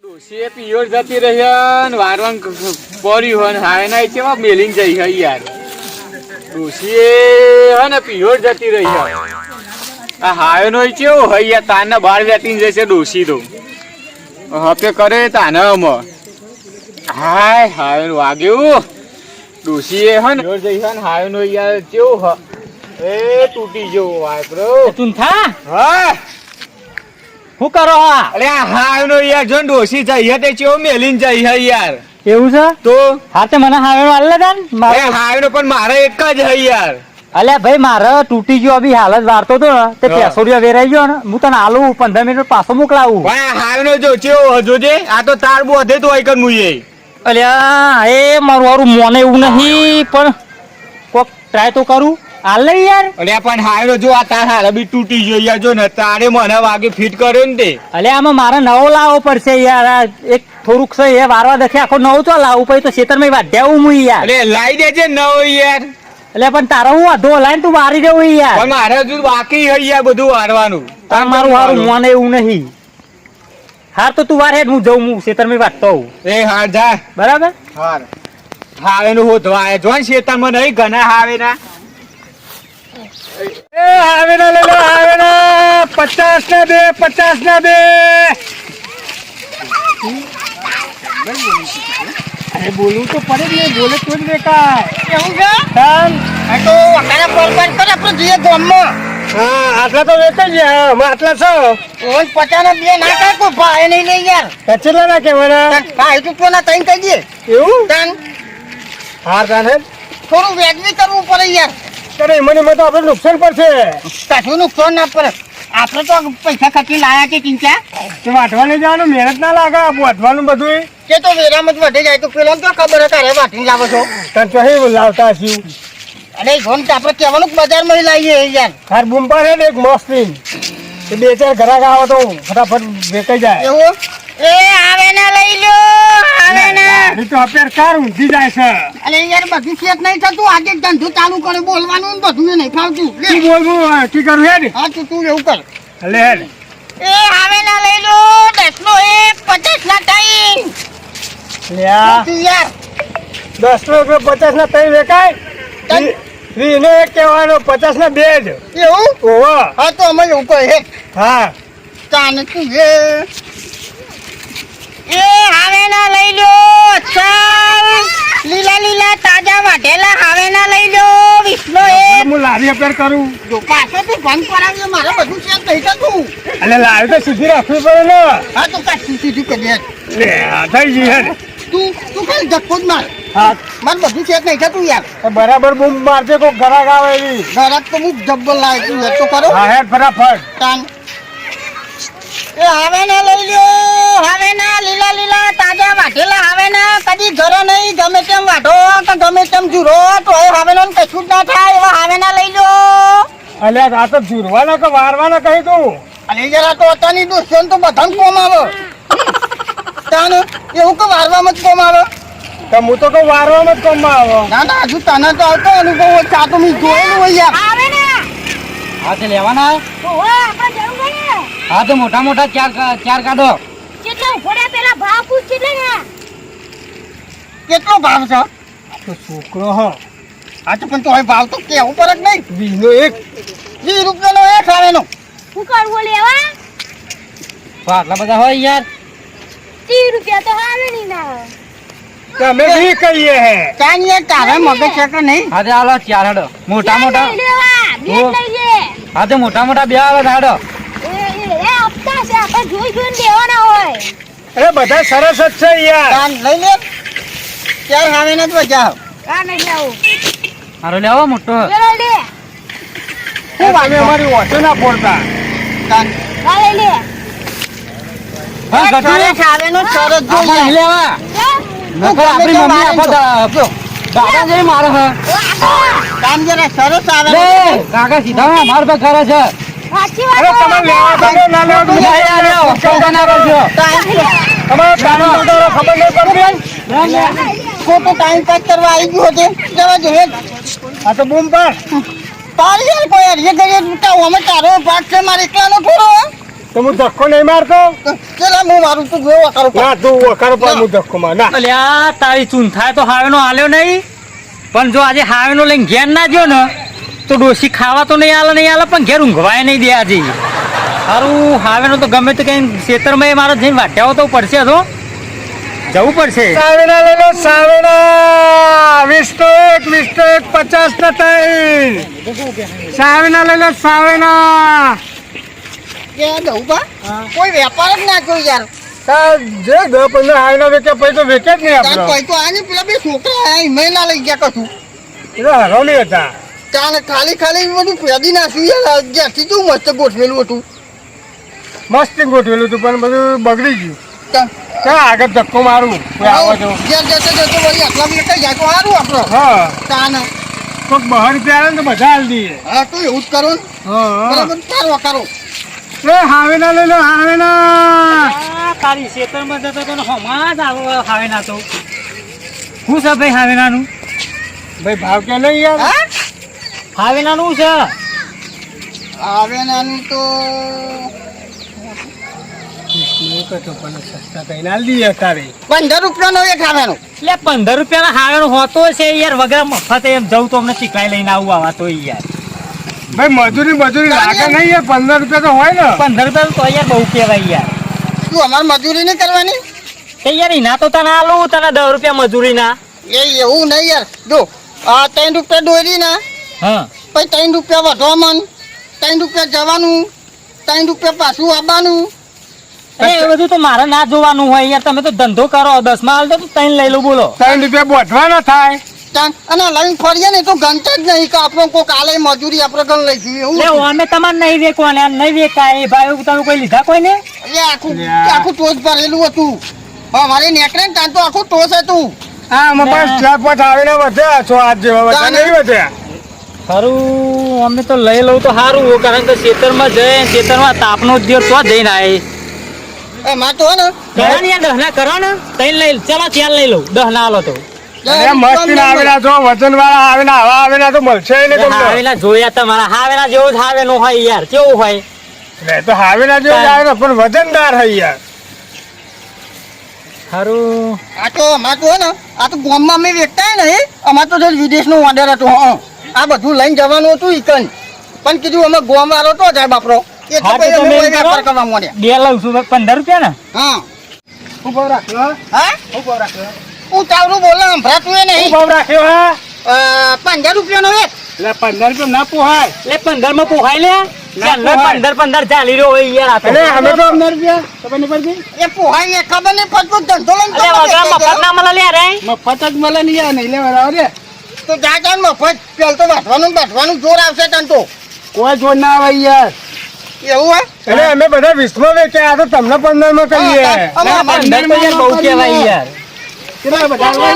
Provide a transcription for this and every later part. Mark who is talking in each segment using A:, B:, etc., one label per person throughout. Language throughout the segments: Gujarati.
A: ડોશીએ પિયોર જતી રહ્યા ને વારવાન પડ્યું હોય ને હાય ના કેવા મેલીને જઈ હઈ યાર. ડોશીએ હે ને પિયોર જતી રહી આ હાય નો કેવો હઈ યાર તાના બાર વેતીને જશે ડોશી તો હપે કરે તાના અમ હાય હાય વાગ્યું ડોશીએ હે ને પિયોર જઈ હે ને હાય નો યાર કેવો હ એ તૂટી ગયો વાયરો
B: તું થા
A: હા
B: શું કરો હા?
A: અરે હાય નો યાર જો ડોશી જઈ તે કેવો મેલીને જઈ હઈ યાર.
B: એવું છે
A: તો
B: હા તે મને હાવેનો આલે દાન
A: અરે હાય નો પણ મારે એક જ હઈ યાર.
B: અલ્યા ભાઈ મારે તૂટી ગયો અભી હાલ જ વારતો તો ને તે 500 વેરાઈ ગયો ને હું તને આલું 15 મિનિટ પાછો મોકલાવું.
A: ભાઈ હાય નો જો ચેવો જોજે આ તો તાર બોધે તો આઈકન મુઈએ.
B: અલ્યા એ મારું હારું મોને એવું નહીં પણ કોક ટ્રાય તો કરું હાલ નહીં યાર.
A: અલ્યા પણ હાય નો જો આ તાર હાલ બી તૂટી ગયો યાર જો ને તારે મને વાગે ફિટ કર્યો ને તે.
B: અલ્યા આમાં મારે નવો લાવવો પડશે યાર. આ એક થોડુંક છે એ વારવા દેખે આખો નવો તો લાવું પછી તો ખેતરમાં વાઢ્યા હું યાર.
A: અરે લાઈ દેજે નવો યાર.
B: એટલે પણ તારો હું વાંધો લાઈન તું વારી દેવું યાર.
A: પણ મારે હજુ બાકી હઈ યાર બધું વારવાનું.
B: તાર મારું હારું મોને એવું નહીં. હાર તો તું વાર હેડ હું જઉં હું ખેતરમાં વાટતો હોઉં.
A: એ હાર જા
B: બરાબર
A: હાર હાવે નું હોધવા જોન ખેતરમાં નહીં ઘણા હાવે ના. એ હાવે ના લઈ લો હાવે ના 50 ના દે 50 ના દે.
B: અરે બોલવું તો પડે જ ને બોલે તો જ દેખાય.
C: એવું છે
B: ચાલ
C: આ તો અમારા પરબાન કરે આપણે જઈએ ગામમાં.
A: હા આટલા તો વેચાઈ ગયા આટલા છો
C: ઓય 50 ના બે ના કાય કોઈ ભાઈ નહીં લઈ યાર.
A: કેટલા ના કેવાના
C: ભાઈ તું કોના તઈ કહી દે
A: એવું
C: તન
A: હાર તાને
C: થોડું વેગવી કરવું પડે યાર.
A: અરે મને મત આપણે નુકસાન પડશે.
C: કશું નુકસાન ના પડે આપણે તો પૈસા ખર્ચી લાયા કે ચિંતા
A: તે વાટવાની જવાનું મહેનત ના લાગે વાટવાનું બધું
C: કે તો વેરામાં જ વધે જાય તો પેલો તો ખબર તારે વાટીને લાવો છો.
A: તને તો લાવતા છીએ
C: અરે જોન આપણે કહેવાનું બજારમાં લાવીએ યાર.
A: હાર બૂમ પાડે ને એક મસ્તી તે બે ચાર ઘરાક આવે તો ફટાફટ વેચાઈ જાય.
C: એવું એ આવે ના લઈ લો આવે ના.
A: એ તો અત્યારે કાર ઊંધી જાય છે.
C: અરે યાર બધું સેટ નહીં થતું આજે ધંધો ચાલુ કરે બોલવાનું ને બધું નહીં ફાવતું.
A: તું બોલવું કી કરું હેડ
C: હા તું એવું કર.
A: લે હેડ
C: એ આવે ના લઈ લો 10 નો 1 50 ના ત્રણ.
A: લે આ
C: તું યાર
A: 10 નો 50 ના ત્રણ વેચાય
C: ત્રણ.
A: રીને એક કહેવાનો 50 ના બે જ
C: એવું
A: ઓહો
C: હા તો અમે એવું કહે હે
A: હા
C: તાને તું એ આવે ના લઈ લો ચાલ લીલા લીલા તાજા વાઢેલા આવે ના લઈ લો 20 નો 1.
A: હું લારી અપેર કરું
C: જો પાછો તું ભંગ કરાવ્યો મારે બધું સેટ થઈ જતું.
A: એટલે લારી તો સીધી રાખવી પડે ને.
C: હા તો કાઢી સીધું કરી દે.
A: લે આ થઈ ગઈ હેડ
C: તું ખાલી ધક્કો જ માર
A: હા
C: મારે બધું સેટ નહીં થતું યાર.
A: બરાબર બૂમ મારજે કોઈ ઘરાક આવે એવી.
C: ઘરાક તો હું જબ્બર લાવી તું એ તો કરો
A: હા હેડ ફટાફટ
C: તાન એ હવે ના લઈ લ્યો હવે ના લીલા લીલા તાજા વાઢેલા હવે ના કદી ઘરે નહીં ગમે તેમ વાઢો કે ગમે તેમ જુરો તો એ હવે ના કશું જ ના થાય એવા હવે ના લઈ લ્યો.
A: અલ્યા આ તો જુરવાના કે વારવાના કહી તું.
C: અને જરા તો અત્યારની દોસ્તો તો બધાને કોમ આવે તાન એવું કે વારવામાં જ કોમ આવે.
A: તો હું તો કહું વારવામાં જ કામમાં આવો.
C: ના ના હજુ તને તો આવતો અનુભવ હોય ચા તો મેં જોયેલું હોય યાર.
D: આવે ને
B: હા તે લેવાના
D: ઓહો આપણે જરૂર નહીં.
B: હા તો મોટા મોટા ચાર કાઢો.
D: કેટલા ઘોડા પેલા ભાવ પૂછ કેટલા ને
C: કેટલો ભાવ છે?
A: તો છોકરો હા
C: હા તો પણ તો હવે ભાવ તો કેવું પડે જ નહીં.
A: 20 નો એક
C: 20 રૂપિયાનો એક આવેનો.
D: શું કરવું લેવા
B: આટલા બધા હોય યાર.
D: 30 રૂપિયા તો આવે નહીં ના.
A: તમે બી કહીએ હે
C: કાંઈ યાર તારે મગજ છે કે નહીં?
B: હા તે હાલો ચાર હાડો મોટા મોટા.
D: લઈ લેવા બે
B: ઓ.
D: લઈ લે.
B: હા તે મોટા મોટા બે આવે હાડો.
D: એ હપ્તા છે આપણે જોઈ જોઈને દેવાના હોય.
A: અરે બધા સરસ જ છે યાર.
C: કાન લઈ લે ચાર આવે ને તો જાવ.
D: કા નહીં આવું
B: હારો લેવો મોટો.
D: પેલો લે
A: તમે અમારી ઓછો ના ફોડતા.
C: કાન
D: કા લઈ લે
B: હા
C: સરસ
B: ગટુ
C: આવેનો સરસ
B: આપણે
C: જોઈએ.
B: નહીં લેવા. નકર આપણી મમ્મી આખો દાદા જેવી મારે છે.
C: કાન જરા સરસ આવે
B: લે કાકા સીધા માર પર કરે છે.
D: સાચી
A: અરે
D: વાત
A: તમે લેવા દો ના લેવા દો.
B: લે યાર લે ચૌદા ના કરજો.
A: તમારો કાનો મોટો ખબર નહીં પડતી.
C: ખોટો ટાઈમ પાસ કરવા આવી ગયો છે જવા જોઈએ.
A: આ તો બૂમ પર
C: તારી યાર કોઈ યાર એ ઘરે અમે તારો ભાગ છે મારે એકલાનો થોડો
E: તો હું ધક્કો નહીં મારતો.
C: ચલા હું મારું તું જો વકારો પર.
E: ના તું વખારો પર હું ધક્કો માર ના.
B: અલ્યા તારી ચૂંથાય તો હાવેનો હાલ્યો નહીં પણ જો આજે હાવેનો લઈને ઘેર ના જ્યો ને તો ડોસી ખાવા તો નહીં આલે પણ ઘેર ઊંઘવાય નહીં દે આજે સારું હાવેનો તો ગમે તે કઈ ખેતરમાં મારે જઈને વાટ્યાઓ તો પડશે તો જવું પડશે.
E: સાવેના લઈ લો સાવેના 20 એક 50 ના 3 સાવેના લઈ લો સાવેના.
C: કે દઉં બા કોઈ વેપાર જ ના કર્યો યાર.
E: જે 10-15 હાવેના વેચે પછી તો વેચે જ નહીં
C: તાર
E: આપણો.
C: કોઈ તો આને પેલા બે છોકરા આયા મહિના લઈ ગયા કશું.
E: એટલે હરોલી હતા.
C: તાને ખાલી બધું પેદી નાખ્યું યાર. જ્યાંથી તું મસ્ત ગોઠવેલું હતું.
E: મસ્ત ગોઠવેલું હતું પણ બધું બગડી ગયું.
C: તાન
E: ક્યાં આગળ ધક્કો મારું કોઈ આવે તો.
C: જ્યાં જતો વળી આટલા મિનિટ કઈ જાય તો સારું આપણો.
E: હા
C: તાને
E: કોઈક બહાર રૂપિયા આવે ને તો બધા હાલ દઈએ.
C: હા તું એવું જ કરો ને.
E: હા
C: બરાબર તાર વકારો.
E: એ હાવેના લઈ લો હાવેના.
B: તારી ખેતરમાં જતો તો હમણાં જ આવો હાવેના તો શું છે ભાઈ હાવેનાનું?
E: ભાઈ ભાવ કે નહીં યાર.
C: હા
B: હાવેનાનું છે
C: આવે નાનું તો
E: પણ સસ્તા કઈ ના દઈએ તારે.
C: 15 રૂપિયાનો એક આવેનો.
B: એટલે 15 રૂપિયાના હાવેનો હોતો છે યાર વગર મફત એમ જવું તો અમને ચીકલાઈ લઈને આવું આવા તો યાર
E: ભાઈ મજૂરી લાગે નહીં યાર 15 રૂપિયા તો હોય ને.
B: 15 રૂપિયા તો યાર બહુ કહેવાય યાર.
C: તું અમારે મજૂરી નહીં કરવાની.
B: તે યાર એના તો તને આલું તને 10 રૂપિયા મજૂરીના.
C: એ એવું નહીં યાર. જો આ 3 રૂપિયા દોરી ના
B: હા
C: પછી 3 રૂપિયા વધવા મન 3 રૂપિયા જવાનું 3 રૂપિયા પાછું આવવાનું.
B: એ બધું તો મારે ના જોવાનું હોય યાર. તમે તો ધંધો કરો 10 માં હાલ તો 3 લઈ લો બોલો.
E: 3 રૂપિયા બોધવા ના થાય.
C: અને લઈને ફરીએ ને તો ગણતા જ નહીં કે આપણો કોઈ કાલે મજૂરી આપણે ગણ લઈ જઈએ એવું
B: એટલે અમે તમારે નહીં વેચવાને નહીં વેચાય ભાઈ તમે કોઈ લીધા કોઈ ને
C: એટલે આખું ટોચ ભરેલું હતું. અમારે નેકરે ને ત્યાં તો આખું ટોચ હતું.
E: હા અમે બસ 4-5 આવીને વધ્યા છો આજ જેવા વધ્યા નહીં વધ્યા.
B: ખરું અમે તો લઈ લઉં તો સારું કારણ કે ખેતરમાં જઈએ ખેતરમાં તાપનો જ દિવસ તો જઈને આવે
C: એમાં તો ને
B: કરો ને યાર 10 ના કરો ને 3 લઈ ચાલો 4 લઈ લઉં 10 ના આલો તો
E: અરે મસ્તી ના આવેલા છો વજન વાળા આવેલા હવા આવેલા તો મળશે ને તમને.
B: હાવેલા જોયા તમારા હાવેલા જેવો જ હાવેનો હોય યાર કેવું હોય
E: એટલે તો હાવેલા જેવો જ આવે ને પણ વજનદાર હોય યાર.
B: ખરું
C: આ તો અમાર તો ને આ તો ગામમાં અમે વેચતા ને અમાર તો વિદેશનો ઓર્ડર હતો. હા આ બધું લઈને જવાનું હતું ઈકન પણ કીધું અમે ગામ વાળો તો જાય બાપરો એ તો
B: હા, તો
C: પછી અમે
B: તમે
C: કોઈ
B: એમ કરો.
C: વેપાર કરવા માંડ્યા.
B: બે લઉં છું 15 રૂપિયા ને
C: હા
E: શું ભાવ રાખ્યો
C: હા
E: શું ભાવ રાખ્યો
C: હું તાવરું બોલે સંભળાતું એ
E: શું
C: નહીં.
E: ભાવ રાખ્યો હા
C: 15 રૂપિયાનો એક.
E: એટલે 15 રૂપિયા ના પોહાય.
B: એટલે 15 માં પોહાય લે
E: પોહાય.
B: 15 ચાલી રહ્યો હોય યાર આ તો.
E: એટલે અમે તો 15 રૂપિયા ખબર નહીં પડતી.
C: એ પોહાય એ ખબર નહીં પડતું ધંધો લઈને
B: અલે
C: તમે
B: વગર
C: વેચતા
B: મફત ના મળે લે રે
E: મફત જ મળે નહીં યાર નહીં લેવા રે.
C: તો જા જા ને મફત પેલ તો બાંધવાનું જોર આવશે તને તો
E: કોઈ જોડ ના આવે યાર.
C: એવું હોય.
E: એટલે અમે બધા 20 માં વેચ્યા આ તો તમને 15 માં કહીએ.
C: હા, અમે
B: 15 તો યાર બહુ કહેવાય યાર
E: કેટલા બધા આવે?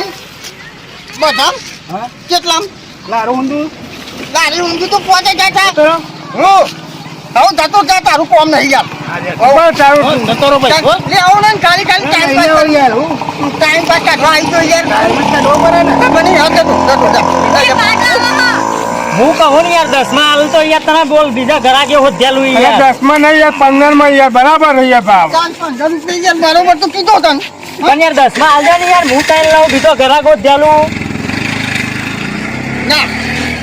C: બધા
E: હા
C: કેટલામ
E: લારું ઊંધું
C: ગાડી ઊંધું તો પહોંચે જાય છે.
E: તો
C: હું જતો જા તારું કોમ નહીં યાર.
E: બસ સારું
B: નતો રો ભાઈ હો.
C: લે આવો ને ખાલી ટાઈમ પાસ
E: યાર યાર હું
C: ટાઈમ પાસ કાઢવા આવી તો યાર
E: કાઢવો પડે ને.
C: ખબર નહીં હા જતો જા.
B: હું કહું ને યાર 10 માં હાલ તો યાર તમે બોલ બીજા ઘરાકે હોધ્યાલું
E: અરે
B: યાર
E: 10 માં નહીં યાર 15 માં યાર બરાબર છે યાર ભાવ.
C: 15 રૂપિયા યાર બરોબર તો કીધો તને.
B: પણ યાર 10 માં હાલ જાય ને યાર હું ટાઈમ લાવું બીજો ઘરાક હોધ્યાલું
C: ના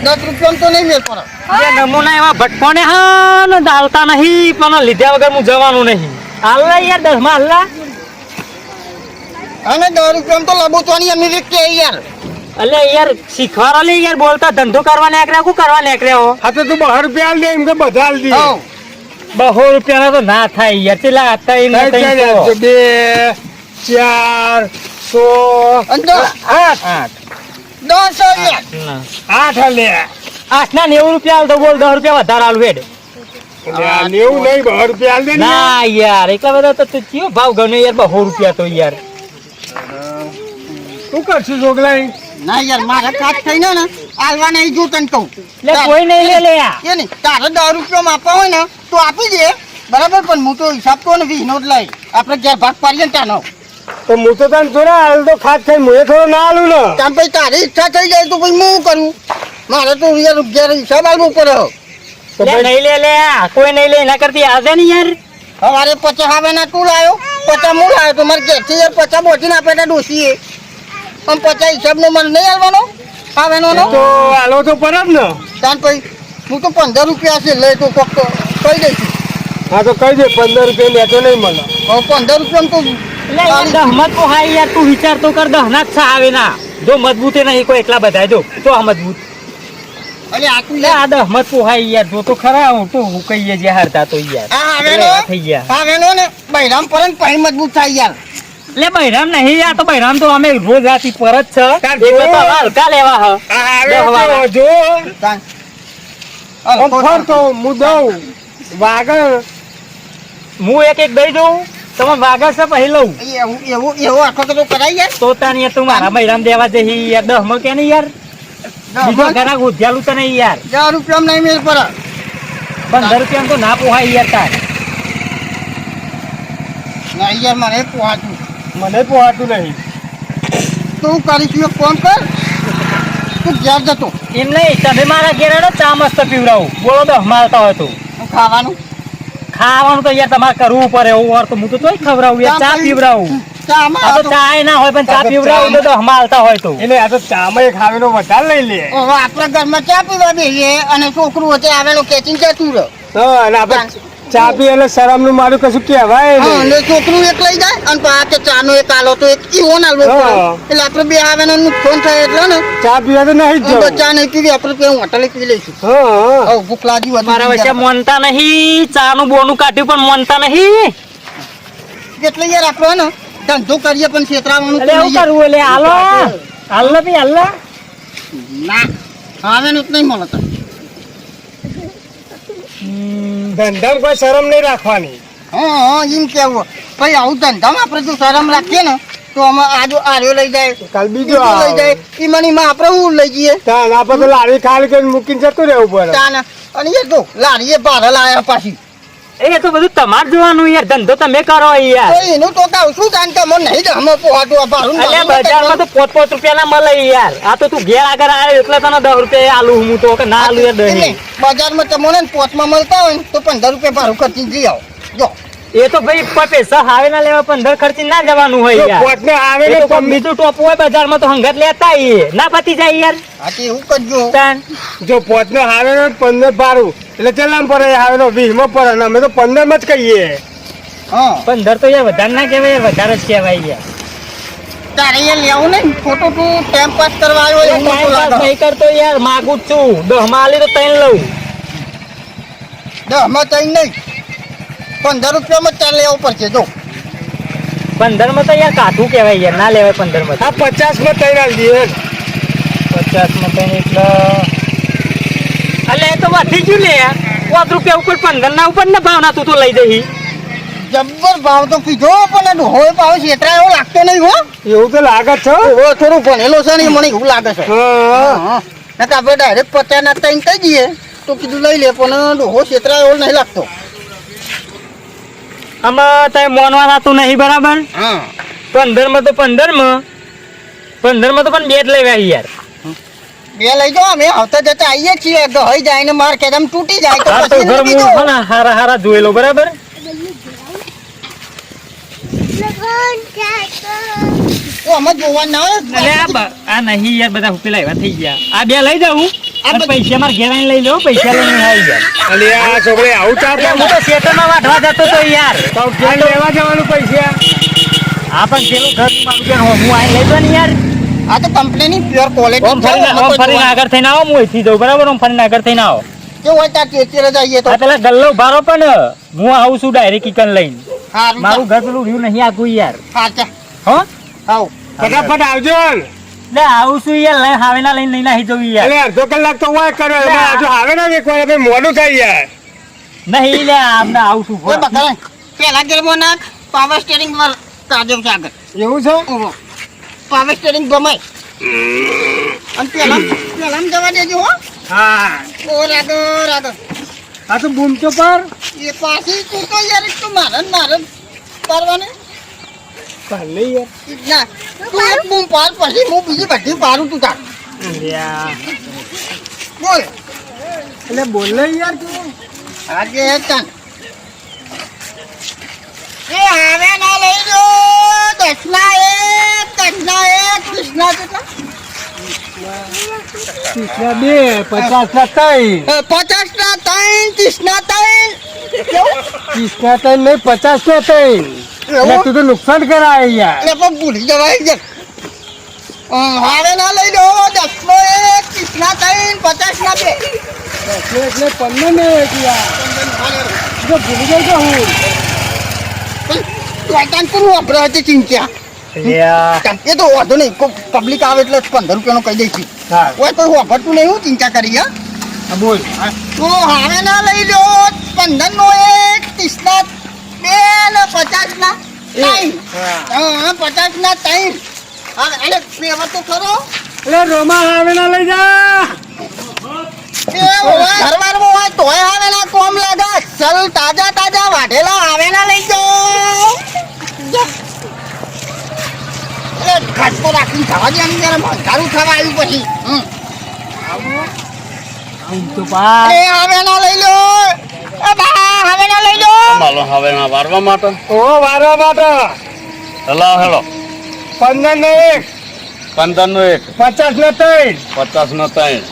C: 10 રૂપિયા તો નહીં મેળ પડે.
B: જે નમૂના એવા ભટકોને હા ને દાલતા નહીં પણ લીધા વગર હું જવાનું નહીં હાલના યાર 10 માં હાલના
C: અને 10 રૂપિયા તો લબોચવાની અમે વેચીએ યાર.
B: અલે યાર શીખવાડો લે યાર બોલતા ધંધો કરવા નીકળ્યા શું કરવા નીકળ્યા હો
E: હા તો તું 12 રૂપિયા આલ દે એમ કે બધા આલ દે.
C: હા
B: 200 રૂપિયાના તો ના થાય યાર ચેલા હતા એ ના
E: ચાલ,
B: થાય
E: ચાલ, 2 4 6
C: અને દસ.
E: 8
C: 10 યાર
E: 8 લે.
B: 8 ના 90 રૂપિયા હાલ તો બોલ 10 રૂપિયા વધારે હાલ વેડ
E: એટલે આ 90 નહીં 12 રૂપિયા આલ દે ને.
B: ના યાર એટલા બધા તો તું કયો ભાવ ગણ્યો યાર 200 રૂપિયા તો યાર
E: શું કરશું છોકરાઈ?
C: ના યાર મારે કાચ થઈને ને આલવા નહીં જો તને કહું.
B: એટલે કોઈ નહીં લે લે યાર
C: એ નહીં તારે 10 રૂપિયા આપવા હોય ને તો આપી દે બરાબર પણ હું તો હિસાબ તો ને 20 નો જ લઈ આપણે ઘેર ભાગ પાડીએ ને ત્યાંનો.
E: તો હું તો તને થોડા હાલ તો ખાસ થઈ મુએ થોડો ના આલું ને.
C: ત્યાં પછી તારી ઈચ્છા થઈ જાય તો પછી હું કરું મારે તો યાર ઘેર હિસાબ આલવો પડે.
E: તો
B: લે
E: ભાઈ
B: નહીં લે લે કોઈ નહીં લે એના કરતી આજે ને યાર
C: સવારે 50 હાવેના તું લાયો 50 હું લાયો તો મારે ઘેરથી યાર 50 બોચીને આપે એટલે ડોસીએ પણ 50 હિસાબનો મને નહીં આલવાનો હાવેનો નો
E: તો આલો તો પર જ ને.
C: તાન પછી હું તો 15 રૂપિયા છે લઈ તો કોક તો કહી દઈશું.
E: હા તો કહી દે 15 રૂપિયા લેતો નહીં મળે.
C: હવે 15 રૂપિયા તો
B: એટલે યાર દહમત પોહાય યાર, તું વિચાર તો કર, દહના જ આવે ના જો મજબૂતે નહીં કોઈ એટલા બધા જો તો આ મજબૂત
C: અરે આટલું
B: એટલે આ દહમત પોહાય યાર, જો તો ખરા હું તો હું કહીએ જે હારતા તો યાર
C: હા
B: એટલે થઈ ગયા.
C: હાવેનો ને બૈરામ પર ને પછી મજબૂત થાય યાર.
B: એટલે બૈરામ નહીં યાર, તો બૈરામ તો અમે રોજ રાતી પર જ છે
E: તાર
B: એટલે તો
E: જો.
B: હલકા લેવા હ
E: આ
B: દહ
E: આવે
B: વાળા.
E: તો જો
C: તાન
E: આમ ફરતો હું દઉં વાગર
B: હું એક દઈ દઉં, તમે વાગર છે પછી લઉં
C: એવું આખો તો કરાય યાર.
B: તો તાની તું મારા બૈરામ દેવા જઈ યાર, દહમાં કે નહીં યાર, બીજો ઘણા ઉધ્યાલું તો નહીં યાર,
C: 10 રૂપિયા નહીં મેળ પર
B: 15 રૂપિયા તો ના પોહાય યાર તાર.
C: નહીં યાર મને પહોંચું
E: મને પોહાતું નહીં.
C: તું કરીશું એક ફોન કર તું ઘેર જતો
B: એમ નહીં, તમે મારા ઘેર હેડો, ચા મસ્ત પીવડાવું, બોલો દહ મારતા હોય તો
C: હું ખાવાનું
B: ખાવાનું તો યાર તમારે કરવું પડે, એવું વાર તો હું તો તોય ખવડાવું યાર, ચા પીવડાવું.
C: ચામાં
B: આ તો ચા ના હોય પણ ચા પીવડાવું તો દહ મારતા હોય તો
E: એટલે આ તો ચામાં એક હાવેનો વધારે લઈ લે.
C: હવે આપણા ઘરમાં ચા પીવા બેસીએ અને છોકરું વચ્ચે આવેલો કેચીને જતું રહે.
E: હા અને આપણે ચા પી એટલે શરમનું મારું કશું કહેવાય
C: હા,
E: નહીં.
C: અને છોકરું એક લઈ જાય અને પાછો ચાનો એક આલો તો એક ઈવો ના લો
E: હા.
C: એટલે આપણે બે આવેનો નુકસાન થાય એટલે ને
E: ચા પીવા તો નહીં જ
C: તો
E: જવું.
C: ચા નહીં પીવી આપણે પેલું હોટલે પી લઈશું.
E: હા હા.
C: હવે ભૂખ લાગી હોય તો
B: મારા વચ્ચે
C: બીજા.
B: મોનતા નહીં, ચા નું બોનું કાઢ્યું પણ મોનતા નહીં.
C: એટલે યાર આપણે ને ધંધો કરીએ પણ છેતરાવાનું
B: એટલે
C: તો
B: એવું
C: નહીં યાર.
B: કરવું, એટલે હાલો હાલો બી હાલો.
C: ના આવેનું જ નહીં મળે તો.
E: ધંધામાં કોઈ શરમ નહીં રાખવાની.
C: હા હા એમ કેવું ભાઈ આવું ધંધામાં આપણે જો શરમ રાખીએ ને તો આમાં આજો આર્યો લઈ જાય
E: કાલ બીજો
C: બીજો લઈ
E: આવે.
C: જાય ઈ મનીમાં આપણે હું લઈ જઈએ
E: તાન આપણે તો લારી ખાલી કરીને મૂકીને જતું રહેવું પડે.
C: તાને અને એ જો લારીએ ભારે લાયા પાછી
B: એ તો બધું તમારે જોવાનું યાર, ધંધો તમે કરો યાર.
C: તો એનું તો કહું છું તાન કે મને નહીં જ હમો પોહાતું આ ભારું
B: એટલે બજારમાં તો 5-5 રૂપિયા ના મળે યાર, આ તો તું ઘેર આગળ આવે એટલે તને 10 રૂપિયા આલુ હું તો કે ના આલુ યાર દહીં.
C: બજારમાં તમને ને પોચમાં મળતા હોય ને તો 15 રૂપિયા ભારું ખર્ચીને જઈ આવો જો
B: એ તો ભાઈ કોઈ પૈસા હાવે ના લેવા 15 ખર્ચી ના જવાનું હોય
E: જો
B: યાર.
E: પોતને આવે
B: એ
E: ને
B: તો કોઈ
E: તમે-
B: બીજું ટોપ હોય બજારમાં તો હંગત લેતા આઈએ, ના પતી જાય યાર.
C: આ તો એવું કરજો
B: તાન
E: જો પોતનો હાવેનો 15 ભારું એટલે ચલામ પડે એ હાવેનો 20 માં પડે ને અમે તો 15 માં જ કહીએ.
C: હા
B: 15 તો યાર વધારે ના કહેવાય યાર, વધારે જ કહેવાય યાર.
C: તારે એ લેવું નહીં ખોટું તું ટાઈમ પાસ કરવા આવ્યો એવું
B: ટાઈમ
C: નતું
B: પાસ
C: લાગે
B: નહીં કરતો યાર, માગું જ છું, 10 માં આલી તો 3 લઉં.
C: 10 માં તઈ નહીં 15 રૂપિયામાં ચાર લેવું પડશે જો
B: 15 માં તો યાર કાઠું કહેવાય યાર, ના લેવાય 15 માં.
E: આ 50 માં તૈયાર દઈએ.
B: 50 માં તો એટલે અલે એ તો વધી ગયું લે યાર, 5 રૂપિયા ઉપર 15 ના ઉપર ને ભાવના તું તો લઈ જઈ.
C: જબ્બર ભાવ તો કીધો પણ હોય ભાવ છેતરા એવો લાગતો નહીં હો
E: એવું તો લાગે જ છે હો.
C: એવો થોડું ભણેલો છે ને એ મને એવું લાગે છે
E: હા
C: હા ને કે આપણે ડાયરેક્ટ 50 ના તઈ કહી દઈએ તો કીધું લઈ લે પણ ડોહો છેતરા એવો નહીં લાગતો
B: આમાં તમે મોનવા થતું નહીં બરાબર.
C: હા
B: 15 માં તો 15 માં પણ બે જ લેવાય યાર.
C: બે લઈ જાઓ અમે આવતા જતા આવીએ છીએ ગઈ જાય ને માર કેદમ તૂટી જાય તો
B: હા તો
C: પછી
B: ઘર
C: મૂકી
B: હું
C: દો.
B: હે ને હારા હારા જોઈ લો બરાબર.
C: તો અમે જોવા ના આવે
B: અલે આ નહીં યાર, બધા પેલા એવા થઈ ગયા. આ બે લઈ જાઉં અને પૈસા મારા ઘેર આવીને લઈ લો, પૈસા લઈને આવી ગયા.
E: અલે આ છોકરે આવું ચા
B: એટલે હું તો શેતરમાં વાઢવા જતો તો યાર.
E: તો ઘેર લેવા જવાનું પૈસા.
B: આ પણ પેલું ઘર મારું ઘેર હું આવીને લઈ દો ને યાર.
C: આ તો કંપનીની પ્યોર ક્વોલિટી
B: ઓમ ફરીને આગળ થઈને આવો, હું અહીંથી જાઉં બરાબર. ઓમ ફરીને આગળ થઈને આવો.
C: કેવું હોય ત્યાં ચેચેરે જઈએ તો
B: આ પેલા ગલ્લો ભારો પણ હું આવું છું ડાયરેક્ટ કિકન લઈને.
C: હારું
B: મારું ઘર પેલું રહ્યું નહીં આખું યાર.
C: હાચા
B: હો
C: આવ
E: ફટાફટ આવજો ને.
B: એટલે આવું છું યાર, લઈ હાવેના લઈને નહીં નાહી જવું યાર.
E: એટલે અડધો કલાક તો હોય કર્યો એટલે હજુ આવે ને એક વાર આપણે મોડું થાય યાર.
B: નહીં લે આમને આવું છું.
C: ઓય બકરા પેલા ગેરમાં નાખ પાવર સ્ટીરિંગ પર કાજમ છે આગળ
E: એવું છે
C: ઓહો પાવર સ્ટીરિંગ ગમાય અને પેલા જવા દેજો હો
E: હા
C: ઓ રાધો રાધો
E: આ તો બૂમ તો પર
C: એ પાછી તું તો યાર તું મારે પારવાની
E: કાલે યાર
C: ના તું એક બૂમ પાર પછી હું બીજી બધી પારું તું તાર બોલ
E: એટલે બોલે યાર તું
C: આજે તાન એ હવે ના લઈ લો 10 ના 1 કૃષ્ણા કેટલા
E: કૃષ્ણ 2 50 ના 3
C: 50 ના 3 30 ના 3 કેવું
E: કૃષ્ણ 3 નહીં 50 ના 3 એટલે તું તો નુકસાન કરાય યાર
C: એટલે પણ ભૂલી જવાય છે હવે ના લઈ લો 10 નો 1 30 ના 3 50 ના 2
E: એટલે 15 ને યાર જો ભૂલી ગયો તો હું
C: વાટાણ કોણ વાપરે છે ચિંચ્યા એ તો વાંધો નહીં પબ્લિક આવે એટલે 15 રૂપિયાનો કહી દઈશું
E: હા
C: ઓય કોઈ વાપરતું નહીં હું ચિંતા કરી હા
E: બોલ
C: તો હવે ના લઈ લો 15 નો 1 30 ના 2 ને 50 ના 3 હા 50 ના 3 હા એટલે સેવા તો ખરો
E: એટલે રોમા આવે ના લઈ જા
C: ઘરવાળો હોય તોય આવે ના કોમ લાગે ચલ તાજા વાઢેલા આવે ના લઈ જાઓ ઘટકો રાખીને જવા દે આની જરા અંધારું થવા આવ્યું પછી
E: આમ તો બા
C: એ હવે ના લઈ લો એ બા હવે ના લઈ લો
A: માલો હવે ના વારવા માટે
E: ઓ વારવા માટે
A: હેલો હેલો
E: 15 ને 1
A: 15 નો 1
E: 50 ને 3
A: 50 નો 3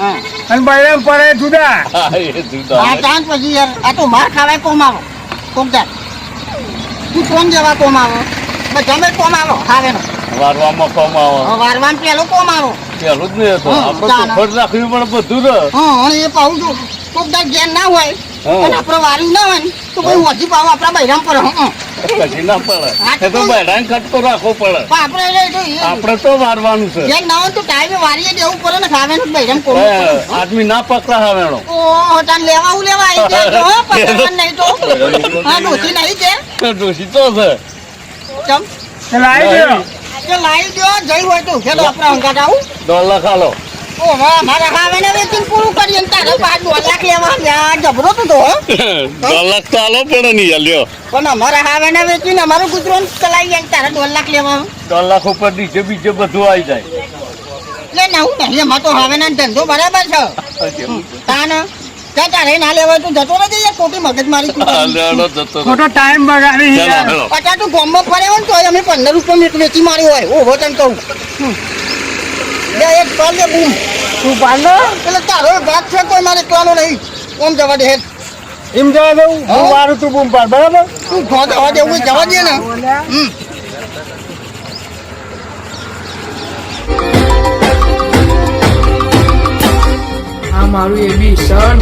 E: અને બૈરામ પડે જુદા
A: હા એ જુદા
C: આ ચાંદ પછી યાર આ તો માર ખાવાય કોમ આવો કોમ જાય તું કોણ જેવા કોમ આવો બધાને કોમ આવો હવે નો
A: વારવામાં કોમ આવે
C: વારવાન પેલો કોમ આવો
A: પેલું જ નહીં હતું આપણે તો ફળ રાખવી પણ બધું ને
C: હા એ પાઉં છું કોક દા જ્ઞાન ના હોય અને આપણો વાર્યું ના હોય ને તો કોઈ ઓછી પાવ આપણા બૈરામ પર
A: કશી ના પડે એ તો બેડાને ખટકો રાખવો પડે
C: આપણે
A: આપણે તો વારવાનું છે
C: જ્યાં ના હોય તો ટાઈમે વારીએ દેવું પડે ને ખાવાનું બૈરામ કોમ
A: આદમી ના પકડા હવેણો
C: ઓ તાન લેવા આવી જાય હો પકડવાનું નહીં તો હા ડોસી નહીં છે
A: ડોશી તો છે
C: ચમ
E: લાવી દો
C: કે લાવી દો જઈ હોય તો ઉઠે તો આપણે અંગાત આવું
A: $1 ખાલો
C: ઓ વાહ મારા ખાવાને વેચીને પૂરું કરીએ ને તારે 5 લાખ લેવા યાર જબરો તો
A: $1 તો આલો પડે નહીં લ્યો
C: પણ અમારા ખાવાને વેચીને અમારું ગુજરાન ચલાવી જાય તારે 2 લાખ લેવા
A: $1 ઉપર નીચે બીજે બધું આવી જાય
C: લે ના હું નહીં એમાં તો ખાવાના ધંધો બરાબર છે તાને તારે ના લેવાય તો જતો નથી યાર ખોટી મગજમારી
E: ખોટો ટાઈમ બગાડી યાર
C: અત્યારે તું ગામમાં ફરે હોય ને તો અમે 15 રૂપિયા વેચી મારી હોય ઓહો તને કહું લે એક પાલ દે બૂમ
E: તું પાડો
C: એટલે તારો વાત છે કોઈ મારે કહેવાનો નહીં કોમ જવા દે
E: એમ જવા દઉં હું મારું તું બૂમ પાડ બરાબર
C: તું ખો જવા દે એવું જવા દે ને
E: આ મારું એબી સન